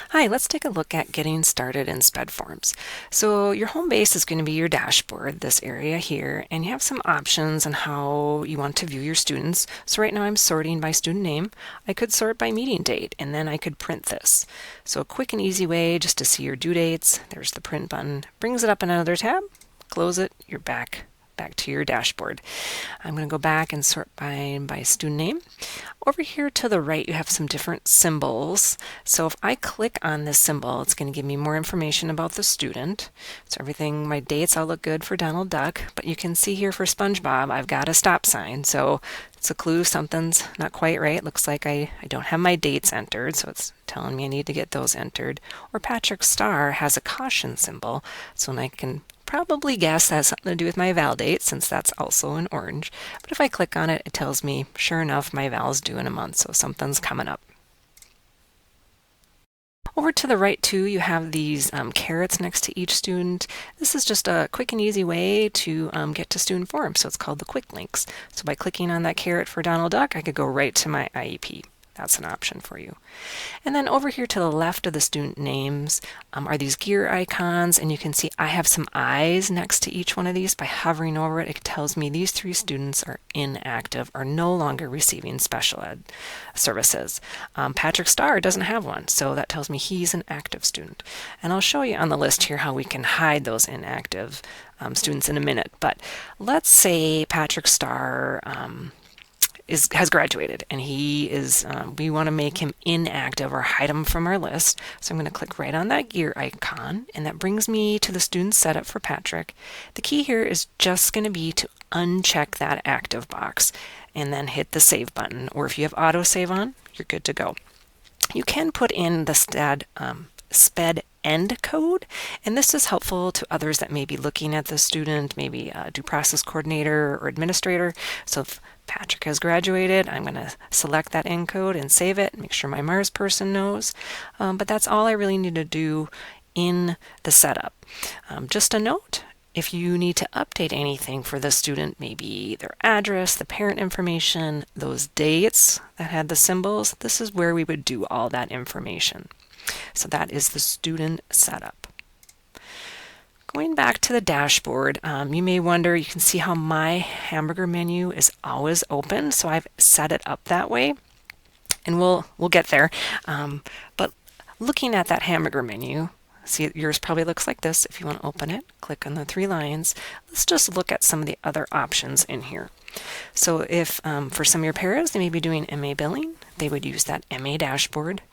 Hi, let's take a look at getting started in SpEd forms. So your home base is going to be your dashboard, this area here, and you have some options on how you want to view your students. So right now I'm sorting by student name. I could sort by meeting date, and then I could print this. So a quick and easy way just to see your due dates. There's the print button. Brings it up in another tab. Close it. You're back to your dashboard. I'm going to go back and sort by student name. Over here to the right, you have some different symbols. So if I click on this symbol, it's going to give me more information about the student. So everything, my dates all look good for Donald Duck, but you can see here for SpongeBob, I've got a stop sign. So it's a clue something's not quite right. It looks like I don't have my dates entered, so it's telling me I need to get those entered. Or Patrick Star has a caution symbol, so I can probably guess that has something to do with my val date, since that's also in orange. But if I click on it, it tells me, sure enough, my val is due in a month, so something's coming up. Over to the right too, you have these carets next to each student. This is just a quick and easy way to get to student forms, so it's called the quick links. So by clicking on that caret for Donald Duck, I could go right to my IEP. That's an option for you. And then over here to the left of the student names are these gear icons, and you can see I have some eyes next to each one of these. By hovering over it, it tells me these 3 students are inactive, or no longer receiving special ed services. Patrick Starr doesn't have one, so that tells me he's an active student. And I'll show you on the list here how we can hide those inactive students in a minute. But let's say Patrick Starr has graduated, and he is we want to make him inactive or hide him from our list. So I'm going to click right on that gear icon, and that brings me to the student setup for Patrick. The key here is just going to be to uncheck that active box and then hit the save button, or if you have autosave on, you're good to go. You can put in the SpEd end code, and this is helpful to others that may be looking at the student, maybe a due process coordinator or administrator. So if Patrick has graduated, I'm going to select that end code and save it, make sure my Mars person knows. But that's all I really need to do in the setup. Just a note, if you need to update anything for the student, maybe their address, the parent information, those dates that had the symbols, this is where we would do all that information. So that is the student setup. Going back to the dashboard, you may wonder, you can see how my hamburger menu is always open, so I've set it up that way, and we'll get there. But looking at that hamburger menu, see, yours probably looks like this. If you want to open it, click on the 3 lines. Let's just look at some of the other options in here. So if for some of your paras, they may be doing MA billing, they would use that MA dashboard.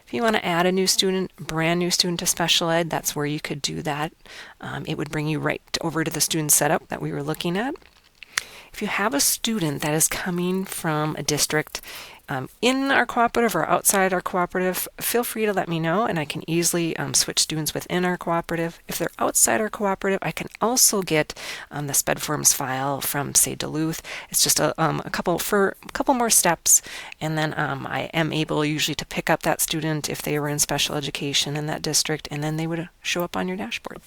If you want to add a new student, brand new student to special ed, that's where you could do that. It would bring you right over to the student setup that we were looking at. If you have a student that is coming from a district in our cooperative or outside our cooperative, feel free to let me know, and I can easily switch students within our cooperative. If they're outside our cooperative, I can also get the SpEd forms file from, say, Duluth. It's just a couple more steps, and then I am able usually to pick up that student if they were in special education in that district, and then they would show up on your dashboard.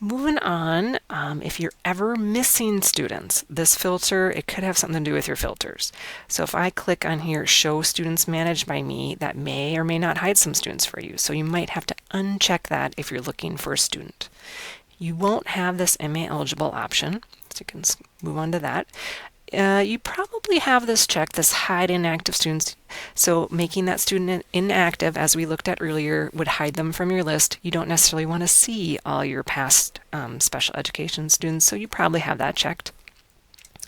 Moving on, if you're ever missing students, this filter, it could have something to do with your filters. So if I click on here, show students managed by me, that may or may not hide some students for you. So you might have to uncheck that if you're looking for a student. You won't have this MA eligible option, so you can move on to that. You probably have this checked, this hide inactive students. So making that student inactive, as we looked at earlier, would hide them from your list. You don't necessarily want to see all your past special education students, so you probably have that checked.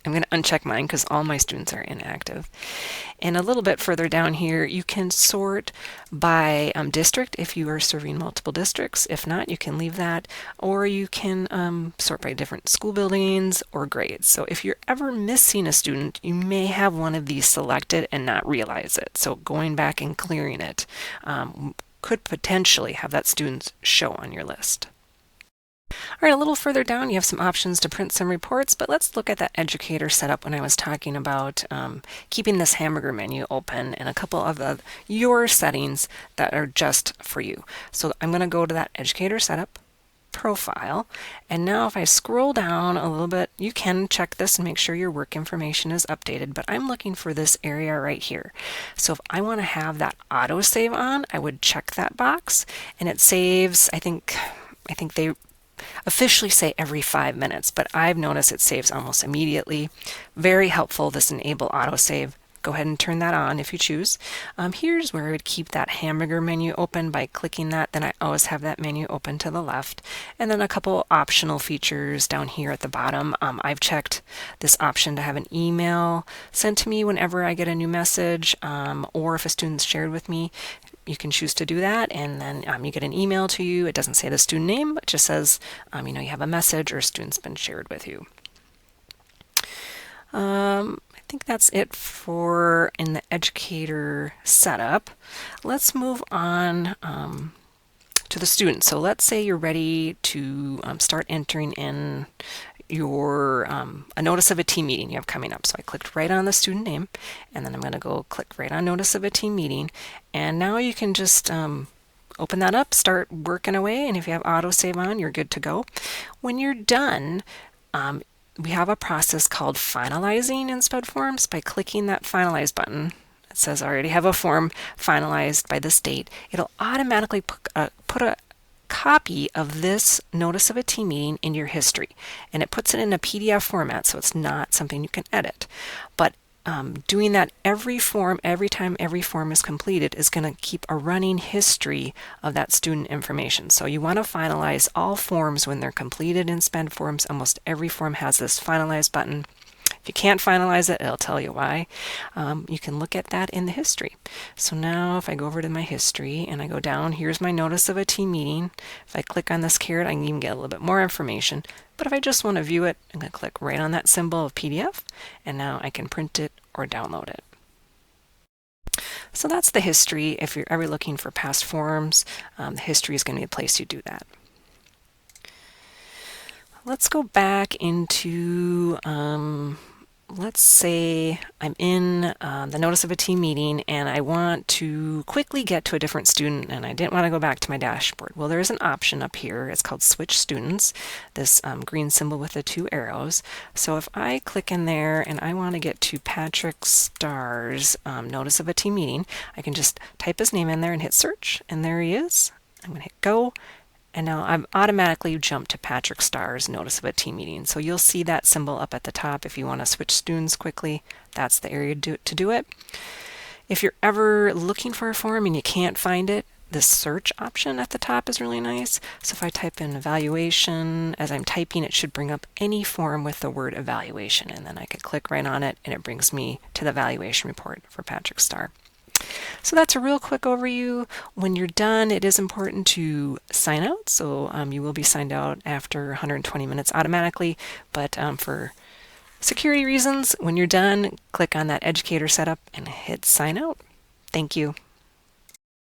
I'm going to uncheck mine because all my students are inactive. And a little bit further down here, you can sort by district if you are serving multiple districts. If not, you can leave that. Or you can sort by different school buildings or grades. So if you're ever missing a student, you may have one of these selected and not realize it. So going back and clearing it could potentially have that student show on your list. All right, a little further down, you have some options to print some reports, but let's look at that educator setup when I was talking about keeping this hamburger menu open and a couple of your settings that are just for you. So I'm going to go to that educator setup. profile. And now if I scroll down a little bit, you can check this and make sure your work information is updated, but I'm looking for this area right here. So if I want to have that autosave on, I would check that box, and it saves, I think they officially say every 5 minutes, but I've noticed it saves almost immediately. Very helpful, this enable autosave. Go ahead and turn that on if you choose. Here's where I would keep that hamburger menu open by clicking that. Then I always have that menu open to the left. And then a couple optional features down here at the bottom. I've checked this option to have an email sent to me whenever I get a new message, or if a student's shared with me. You can choose to do that, and then you get an email to you. It doesn't say the student name, but just says you have a message or a student's been shared with you. I think that's it for in the educator setup. Let's move on to the student. So let's say you're ready to start entering in your a notice of a team meeting you have coming up. So I clicked right on the student name, and then I'm going to go click right on notice of a team meeting, and now you can just open that up, start working away, and if you have autosave on, you're good to go. When you're done, we have a process called finalizing in SpEd forms. By clicking that finalize button, it says I already have a form finalized by this date. It'll automatically put a copy of this notice of a team meeting in your history, and it puts it in a PDF format, so it's not something you can edit. But doing that every time every form is completed is going to keep a running history of that student information. So you want to finalize all forms when they're completed in SpEd forms. Almost every form has this finalize button. If you can't finalize it, it'll tell you why. You can look at that in the history. So now if I go over to my history and I go down, here's my notice of a team meeting. If I click on this caret, I can even get a little bit more information. But if I just want to view it, I'm going to click right on that symbol of PDF, and now I can print it or download it. So that's the history. If you're ever looking for past forms, the history is going to be a place you do that. Let's go back into, let's say I'm in the notice of a team meeting and I want to quickly get to a different student, and I didn't want to go back to my dashboard. Well, there's an option up here. It's called Switch Students, this green symbol with the 2 arrows. So if I click in there and I want to get to Patrick Starr's notice of a team meeting, I can just type his name in there and hit search, and there he is. I'm going to hit go. And now I've automatically jumped to Patrick Starr's notice of a team meeting. So you'll see that symbol up at the top. If you want to switch students quickly, that's the area to do it. If you're ever looking for a form and you can't find it, this search option at the top is really nice. So if I type in evaluation, as I'm typing, it should bring up any form with the word evaluation. And then I could click right on it, and it brings me to the evaluation report for Patrick Starr. So that's a real quick overview. When you're done, it is important to sign out. So you will be signed out after 120 minutes automatically. But for security reasons, when you're done, click on that educator setup and hit sign out. Thank you.